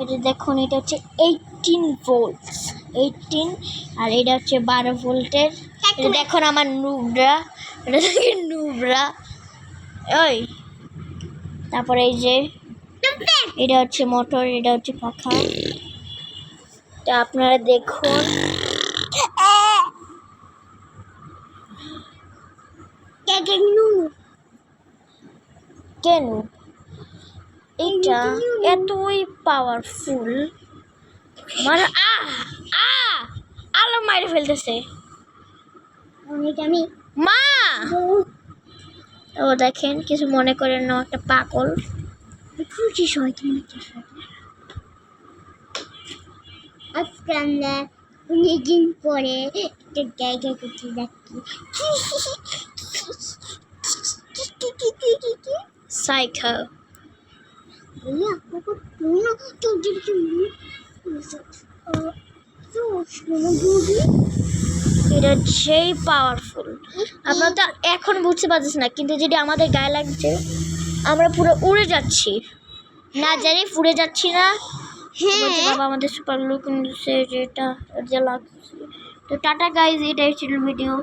এটা দেখুন, এটা হচ্ছে 18 ভোল্টস, 18, আর এটা হচ্ছে 12 ভোল্টের। এটা দেখুন আমার নুবরা, এটা দেখুন নুবরা। ওই তারপরে এই যে এটা হচ্ছে মোটর, এটা হচ্ছে পাখা। তা আপনারা দেখুন, কেন এটা এতই পাওয়ারফুল। মানে আলো মাইরে ফেলতেছে আমি মা। ও দেখেন, কিছু মনে করেন না, একটা পাগল। আজকে আমরা অনেকদিন পরে একটা জায়গা করতে যাচ্ছি। সাইকেল এটা সেই পাওয়ারফুল, আমরা তো এখন বুঝতে পারছি না, কিন্তু যেটা আমাদের গায়ে লাগছে, আমরা পুরো উড়ে যাচ্ছি, না জানি উড়ে যাচ্ছি না। বাবা আমাদের সুপার লুক যেটা লাগছে। তো টাটা গাইজ, এটাই ছিল ভিডিও।